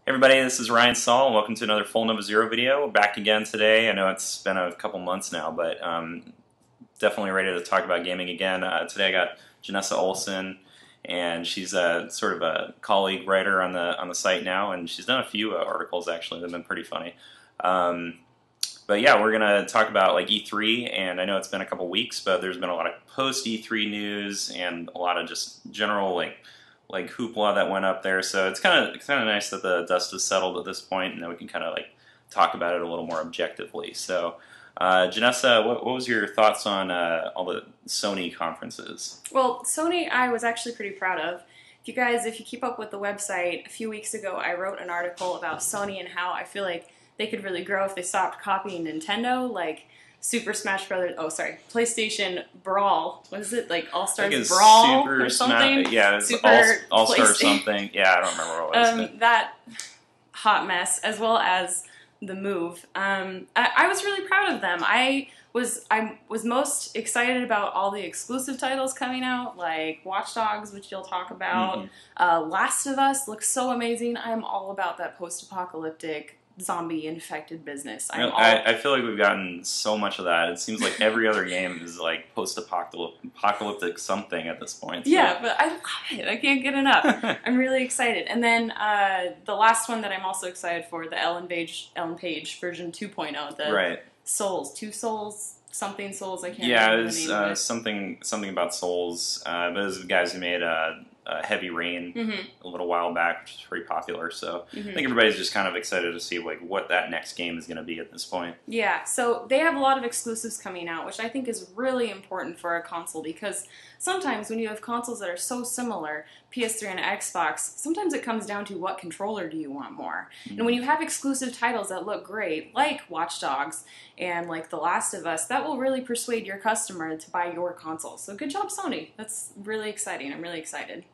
Hey everybody, this is Ryan Saul, and welcome to another Full Nova Zero video. We're back again today. I know it's been a couple months now, but definitely ready to talk about gaming again. Today I got Janessa Olson, and she's sort of a colleague writer on the site now, and she's done a few articles actually that have been pretty funny. But yeah, we're gonna talk about like E3, and I know it's been a couple weeks, but there's been a lot of post E3 news and a lot of just general like hoopla that went up there. So it's kind of nice that the dust has settled at this point, and then we can kind of like talk about it a little more objectively. So, Janessa, what was your thoughts on all the Sony conferences? Well, Sony, I was actually pretty proud of. If you keep up with the website, a few weeks ago I wrote an article about Sony and how I feel like they could really grow if they stopped copying Nintendo, like Super Smash Brothers. Oh, sorry, PlayStation Brawl. What is it, like All Stars Brawl or something? Yeah, it's All Star something. Yeah, I don't remember what it was. That hot mess, as well as the Move. I was really proud of them. I was most excited about all the exclusive titles coming out, like Watch Dogs, which you'll talk about. Last of Us looks so amazing. I'm all about that post-apocalyptic zombie-infected business. I feel like we've gotten so much of that. It seems like every other game is like post-apocalyptic something at this point. So. Yeah, but I love it. I can't get enough. I'm really excited. And then the last one that I'm also excited for, the Ellen Page version 2.0, the right. something Souls. I can't remember the name. Yeah, it was something about Souls. Those are the guys who made Heavy Rain a little while back, which is pretty popular. So I think everybody's just kind of excited to see like what that next game is going to be at this point. Yeah, so they have a lot of exclusives coming out, which I think is really important for a console, because sometimes when you have consoles that are so similar, PS3 and Xbox, sometimes it comes down to what controller do you want more. And when you have exclusive titles that look great, like Watch Dogs and like The Last of Us, that will really persuade your customer to buy your console. So good job, Sony. That's really exciting. I'm really excited.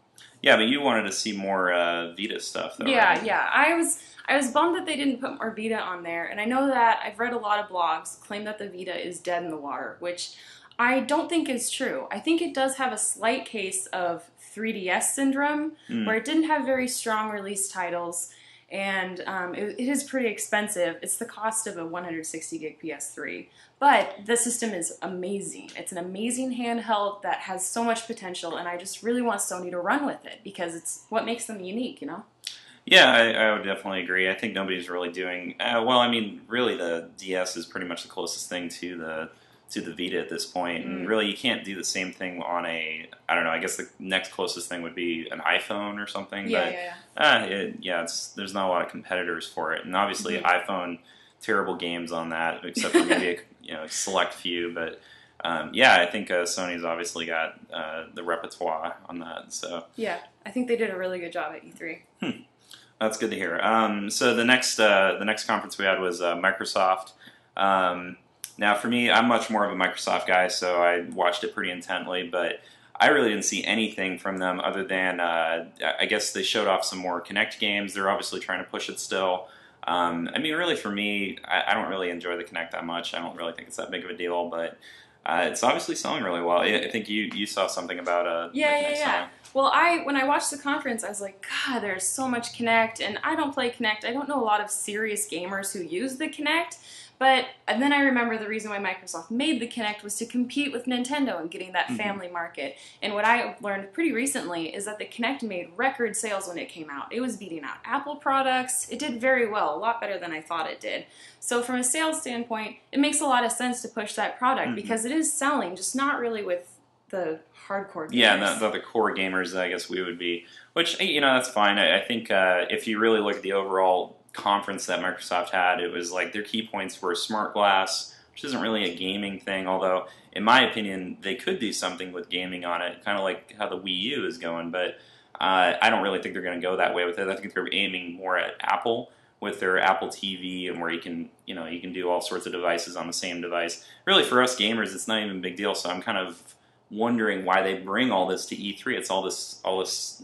Yeah, but you wanted to see more Vita stuff, though, yeah, right? Yeah. I was bummed that they didn't put more Vita on there, and I know that I've read a lot of blogs claim that the Vita is dead in the water, which I don't think is true. I think it does have a slight case of 3DS syndrome, where it didn't have very strong release titles, and it is pretty expensive. It's the cost of a 160 gig PS3. But the system is amazing. It's an amazing handheld that has so much potential, and I just really want Sony to run with it, because it's what makes them unique, you know? Yeah, I would definitely agree. I think nobody's really doing... well, I mean, really the DS is pretty much the closest thing to the Vita at this point. And really, you can't do the same thing on a... I don't know, I guess the next closest thing would be an iPhone or something. There's not a lot of competitors for it. And obviously, iPhone... terrible games on that, except for maybe a select few. But I think Sony's obviously got the repertoire on that. So yeah, I think they did a really good job at E3. That's good to hear. So the next conference we had was Microsoft. Now for me, I'm much more of a Microsoft guy, so I watched it pretty intently, but I really didn't see anything from them other than I guess they showed off some more Kinect games. They're obviously trying to push it still. I mean, really, for me, I don't really enjoy the Kinect that much. I don't really think it's that big of a deal, but it's obviously selling really well. I think you saw something about the Kinect selling. Well, when I watched the conference, I was like, God, there's so much Kinect, and I don't play Kinect. I don't know a lot of serious gamers who use the Kinect. And then I remember the reason why Microsoft made the Kinect was to compete with Nintendo and getting that family market. And what I learned pretty recently is that the Kinect made record sales when it came out. It was beating out Apple products. It did very well, a lot better than I thought it did. So from a sales standpoint, it makes a lot of sense to push that product because it is selling, just not really with the hardcore gamers. Yeah, not the core gamers, I guess we would be. Which, that's fine. I think if you really look at the overall conference that Microsoft had, it was like their key points were smart glass, which isn't really a gaming thing, although in my opinion they could do something with gaming on it, kind of like how the Wii U is going, but I don't really think they're going to go that way with it. I think they're aiming more at Apple with their Apple TV, and where you can do all sorts of devices on the same device. Really, for us gamers, it's not even a big deal, so I'm kind of wondering why they bring all this to E3. It's all this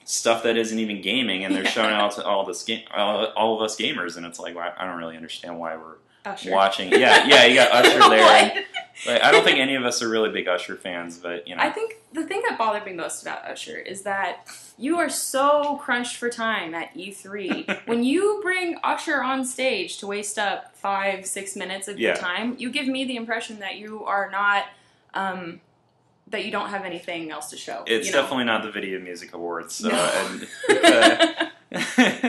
stuff that isn't even gaming, and they're showing out to all of us gamers, and it's like, I don't really understand why we're Usher. watching. Yeah, you got Usher there. Like, I don't think any of us are really big Usher fans, but you know. I think the thing that bothered me most about Usher is that you are so crunched for time at E3. When you bring Usher on stage to waste up 5-6 minutes of your time, you give me the impression that you are not, that you don't have anything else to show. It's definitely not the Video Music Awards, so, No.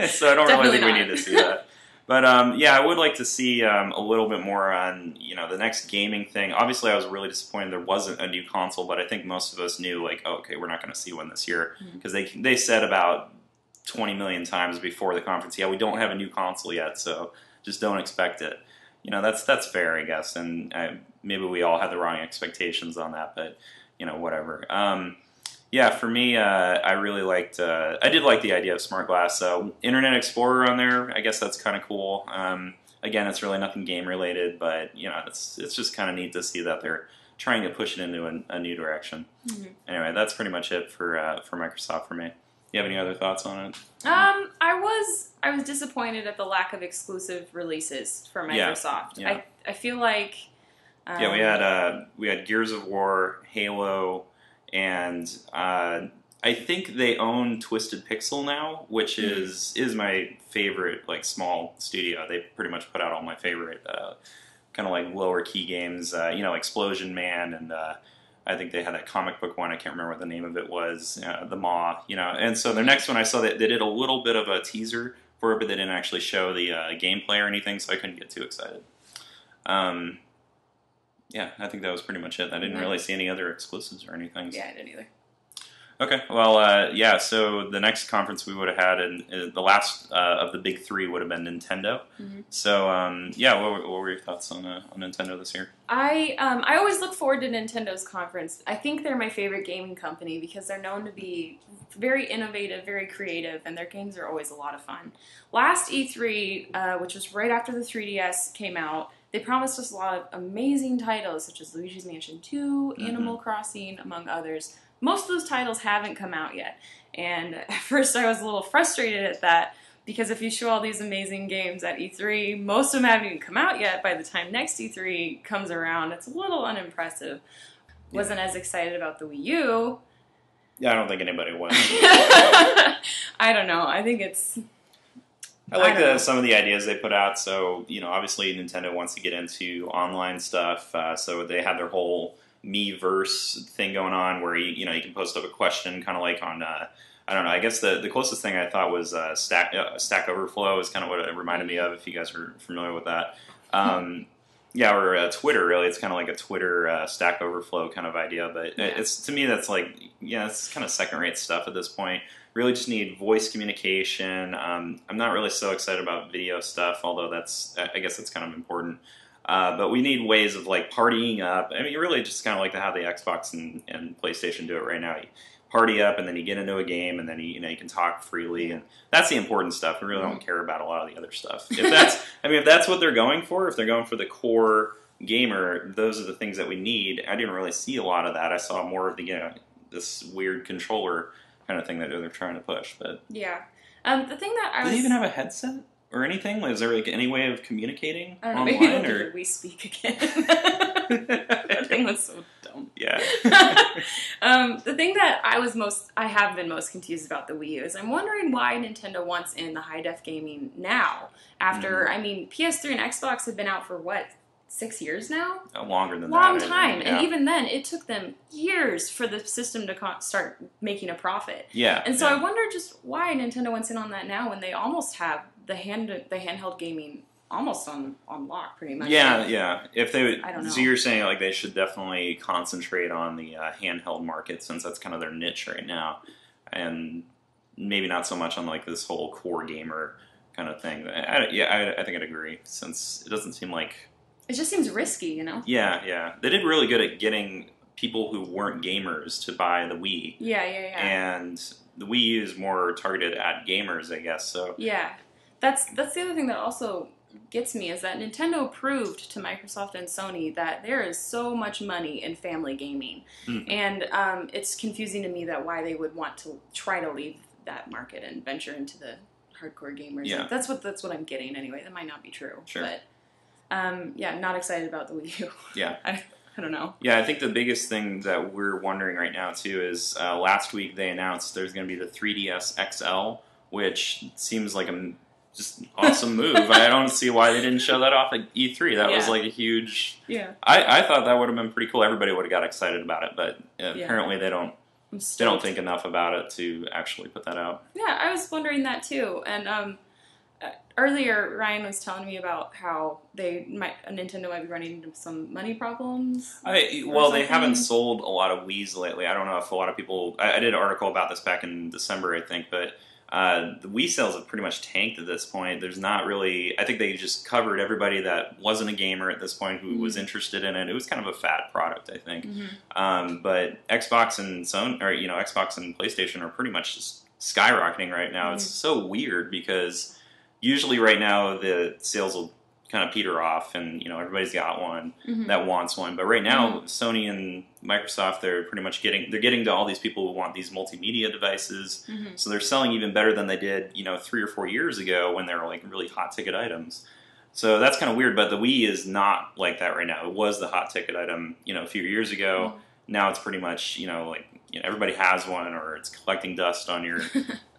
so I don't really think we need to see that. But yeah, I would like to see a little bit more on the next gaming thing. Obviously, I was really disappointed there wasn't a new console, but I think most of us knew like, oh, okay, we're not going to see one this year because they said about 20 million times before the conference, yeah, we don't have a new console yet, so just don't expect it. That's fair, I guess, and maybe we all had the wrong expectations on that, but whatever. Yeah, for me, I really liked. I did like the idea of smart glass. Internet Explorer on there, I guess that's kind of cool. Again, it's really nothing game related, but it's just kind of neat to see that they're trying to push it into a new direction. Anyway, that's pretty much it for Microsoft for me. You have any other thoughts on it? I was disappointed at the lack of exclusive releases for Microsoft. Yeah. I feel like we had Gears of War, Halo. And I think they own Twisted Pixel now, which is my favorite like small studio. They pretty much put out all my favorite kind of like lower key games. Explosion Man, and I think they had that comic book one. I can't remember what the name of it was. The Maw. And so their next one, I saw that they did a little bit of a teaser for it, but they didn't actually show the gameplay or anything, so I couldn't get too excited. Yeah, I think that was pretty much it. I didn't really see any other exclusives or anything. Yeah, I didn't either. Okay, well, yeah, so the next conference we would have had, and the last of the big three would have been Nintendo. So, yeah, what were your thoughts on Nintendo this year? I always look forward to Nintendo's conference. I think they're my favorite gaming company because they're known to be very innovative, very creative, and their games are always a lot of fun. Last E3, which was right after the 3DS came out, they promised us a lot of amazing titles, such as Luigi's Mansion 2, Animal Crossing, among others. Most of those titles haven't come out yet. And at first I was a little frustrated at that, because if you show all these amazing games at E3, most of them haven't even come out yet. By the time next E3 comes around, it's a little unimpressive. Wasn't as excited about the Wii U. Yeah, I don't think anybody was. I don't know. I think it's... I like some of the ideas they put out. So, obviously Nintendo wants to get into online stuff. So they have their whole Miiverse thing going on where, you can post up a question kind of like on, I don't know, I guess the closest thing I thought was Stack Overflow is kind of what it reminded me of, if you guys are familiar with that. Yeah, or Twitter, really. It's kind of like a Twitter Stack Overflow kind of idea. But it's to me, that's like, it's kind of second-rate stuff at this point. Really just need voice communication. I'm not really so excited about video stuff, although I guess that's kind of important. But we need ways of like partying up. I mean, you really just kind of like to have the Xbox and PlayStation do it right now. You party up, and then you get into a game, and then you can talk freely, and that's the important stuff. We really don't care about a lot of the other stuff. If that's what they're going for, if they're going for the core gamer, those are the things that we need. I didn't really see a lot of that. I saw more of the this weird controller kind of thing that they're trying to push. But yeah, the thing that do they even have a headset or anything? Is there like any way of communicating I don't know, online? Maybe they'll do We Speak again. That thing was so dumb. Yeah. The thing that I have been most confused about the Wii U is I'm wondering why Nintendo wants in the high def gaming now. After PS3 and Xbox have been out for what? 6 years now? Longer than that. Long time. And even then, it took them years for the system to start making a profit. Yeah. And so I wonder just why Nintendo went in on that now when they almost have the handheld gaming almost on lock, pretty much. Yeah. If they, I don't know. So you're saying like they should definitely concentrate on the handheld market, since that's kind of their niche right now, and maybe not so much on like this whole core gamer kind of thing. I think I'd agree, since it doesn't seem like... It just seems risky, Yeah. They did really good at getting people who weren't gamers to buy the Wii. Yeah. And the Wii U is more targeted at gamers, I guess. So yeah, that's the other thing that also gets me, is that Nintendo proved to Microsoft and Sony that there is so much money in family gaming, and it's confusing to me that why they would want to try to leave that market and venture into the hardcore gamers. Yeah. Like, that's what I'm getting anyway. That might not be true. Sure. But yeah, not excited about the Wii U. Yeah. I I don't know. Yeah, I think the biggest thing that we're wondering right now too is last week they announced there's going to be the 3DS XL, which seems like a just awesome move. I don't see why they didn't show that off at E3. That was like a huge. Yeah. I thought that would have been pretty cool. Everybody would have got excited about it, but apparently they don't. They don't think enough about it to actually put that out. Yeah, I was wondering that too. And earlier, Ryan was telling me about how Nintendo might be running into some money problems. Well, they haven't sold a lot of Wii's lately. I don't know if a lot of people. I did an article about this back in December, I think, but the Wii sales have pretty much tanked at this point. There's not really. I think they just covered everybody that wasn't a gamer at this point who was interested in it. It was kind of a fad product, I think. But Xbox and Sony, or Xbox and PlayStation are pretty much just skyrocketing right now. It's so weird because usually right now the sales will kind of peter off, and everybody's got one that wants one. But right now, Sony and Microsoft, they're pretty much getting to all these people who want these multimedia devices. So they're selling even better than they did 3 or 4 years ago when they were like really hot ticket items. So that's kind of weird. But the Wii is not like that right now. It was the hot ticket item a few years ago. Now it's pretty much everybody has one, or it's collecting dust on your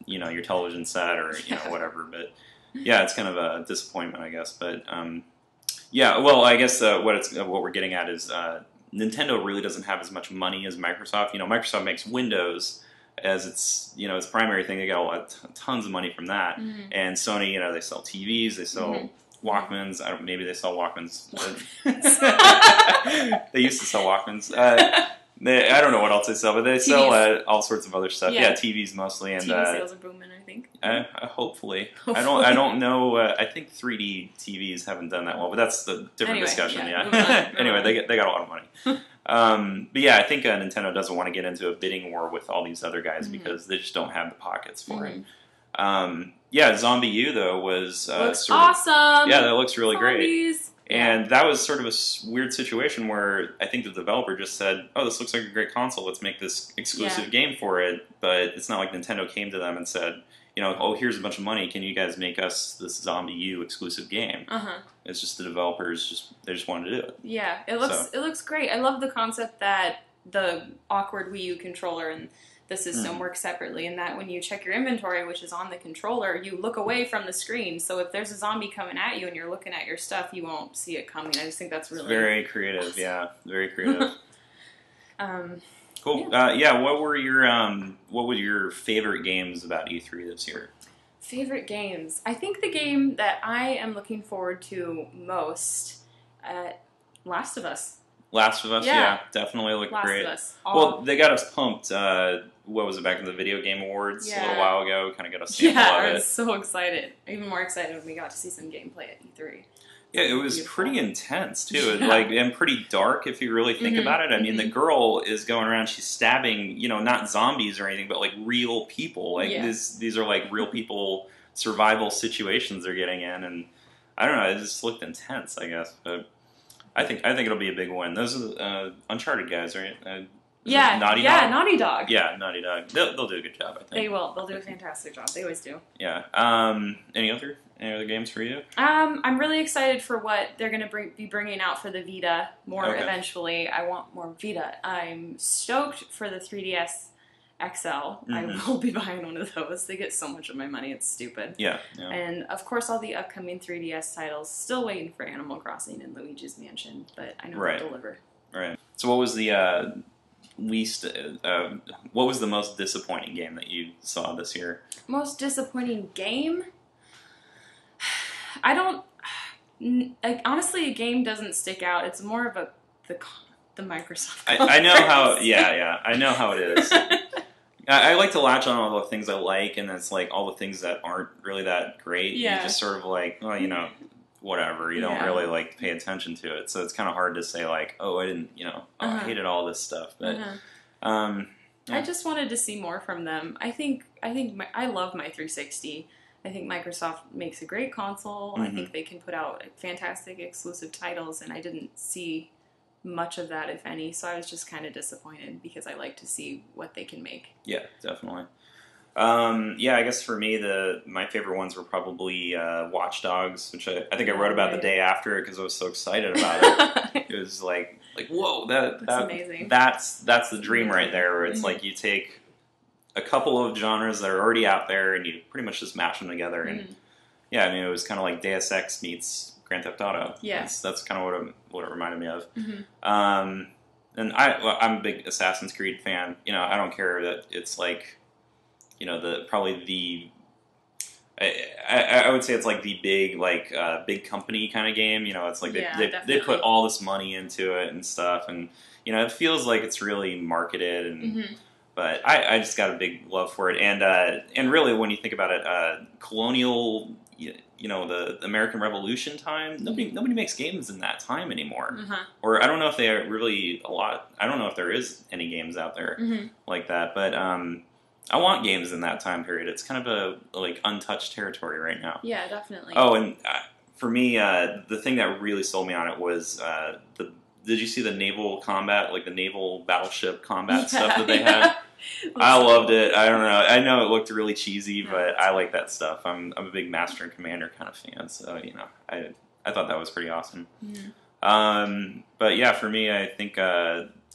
your television set, or whatever. But yeah, it's kind of a disappointment, I guess. But yeah, well, I guess what we're getting at is Nintendo really doesn't have as much money as Microsoft. Microsoft makes Windows as its primary thing. They got tons of money from that. And Sony, they sell TVs, they sell Walkmans. Maybe they sell Walkmans. They used to sell Walkmans. I don't know what else they sell, but they sell all sorts of other stuff. Yeah, TVs mostly, and TV sales are booming, I think. Hopefully. I don't know. I think 3D TVs haven't done that well, but that's a different discussion. Anyway, they got a lot of money. But yeah, I think Nintendo doesn't want to get into a bidding war with all these other guys because they just don't have the pockets for it. Yeah, Zombie U though was looks awesome. Yeah, that looks really great. And that was sort of a weird situation where I think the developer just said, "Oh, this looks like a great console. Let's make this exclusive game for it." But it's not like Nintendo came to them and said, "Oh, here's a bunch of money. Can you guys make us this Zombie U exclusive game?" It's just the developers they just wanted to do it. Yeah, it looks great. I love the concept that the awkward Wii U controller and the system work separately, and that when you check your inventory, which is on the controller, you look away from the screen. So if there's a zombie coming at you and you're looking at your stuff, you won't see it coming. I just think that's really very creative. Awesome. Yeah, very creative. Cool. Yeah. What were your favorite games about E3 this year? Favorite games? I think the game that I am looking forward to most, Last of Us. Last of Us, yeah definitely looked great. Last of Us. Well, they got us pumped. What was it, back in the Video Game Awards a little while ago? Kind of got a sample of it. I was so excited. Even more excited when we got to see some gameplay at E3. Yeah, it was pretty intense too. And pretty dark if you really think about it. I mean, the girl is going around, she's stabbing, not zombies or anything, but like real people. Like these are like real people survival situations they're getting in, and I don't know, it just looked intense, I guess. But I think it'll be a big win. Those are Uncharted guys, right? Naughty Dog? Naughty Dog. Yeah, Naughty Dog. They'll do a good job, I think. They will. They'll do a fantastic job. They always do. Yeah. Any other games for you? I'm really excited for what they're going to be bringing out for the Vita eventually. I want more Vita. I'm stoked for the 3DS XL. I will be buying one of those. They get so much of my money. It's stupid. Yeah. And, of course, all the upcoming 3DS titles. Still waiting for Animal Crossing and Luigi's Mansion, but I know they'll deliver. Right. So what was the what was the most disappointing game that you saw this year? Most disappointing game? Honestly, a game doesn't stick out. It's more of the Microsoft conference. I know how. Yeah. I know how it is. I like to latch on all the things I like, and it's like all the things that aren't really that great. Yeah. You just sort of like, well, whatever. You don't really like pay attention to it, so it's kind of hard to say like, oh, I didn't, I hated all this stuff. But I just wanted to see more from them. I love my 360. I think Microsoft makes a great console. I think they can put out fantastic exclusive titles, and I didn't see much of that, if any. So I was just kind of disappointed because I like to see what they can make. Yeah, definitely. Yeah, I guess for me, my favorite ones were probably Watch Dogs, which I think I wrote about the day after because I was so excited about it. It was like whoa, that's amazing. That's the dream right there, where it's like you take a couple of genres that are already out there and you pretty much just mash them together. And yeah, I mean, it was kind of like Deus Ex meets Grand Theft Auto. Yeah, that's kind of what it reminded me of. And I'm a big Assassin's Creed fan. You know, I don't care that it's like, you know, I would say it's like the big big company kind of game. You know, it's like they put all this money into it and stuff, and you know, it feels like it's really marketed and. But I just got a big love for it, and really when you think about it, colonial, you know, the American Revolution time, nobody makes games in that time anymore. Or I don't know if they are really a lot. I don't know if there is any games out there like that. But I want games in that time period. It's kind of a like untouched territory right now. Yeah, definitely. Oh, and for me, the thing that really sold me on it was Did you see the naval combat, like the naval battleship combat stuff that they had? I loved it. I don't know. I know it looked really cheesy, but I like that stuff. I'm a big Master and Commander kind of fan, so you know, I thought that was pretty awesome. But yeah, for me, I think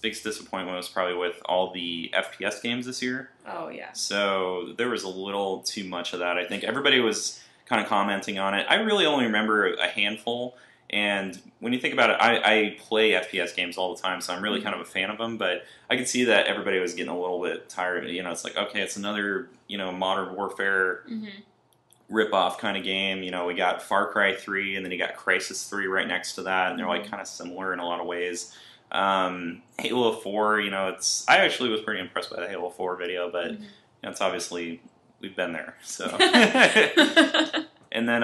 biggest disappointment was probably with all the FPS games this year. Oh yeah. So there was a little too much of that. I think everybody was kind of commenting on it. I really only remember a handful. And when you think about it, I play FPS games all the time, so I'm really kind of a fan of them. But I could see that everybody was getting a little bit tired of it. You know, it's like, okay, it's another, you know, Modern Warfare rip-off kind of game. You know, we got Far Cry 3, and then you got Crysis 3 right next to that, and they're like kind of similar in a lot of ways. Halo 4, you know, I actually was pretty impressed by the Halo 4 video, but you know, it's obviously, we've been there, so... And then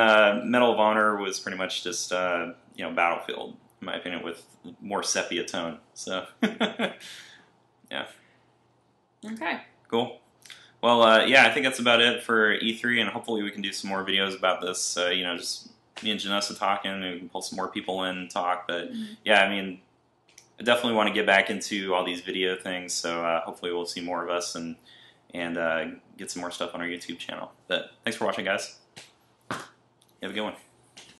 Medal of Honor was pretty much just, you know, Battlefield, in my opinion, with more sepia tone. So, yeah. Okay. Cool. Well, yeah, I think that's about it for E3, and hopefully we can do some more videos about this. You know, just me and Janessa talking, and we can pull some more people in and talk. But, yeah, I mean, I definitely want to get back into all these video things, so hopefully we'll see more of us and get some more stuff on our YouTube channel. But thanks for watching, guys. Have a good one.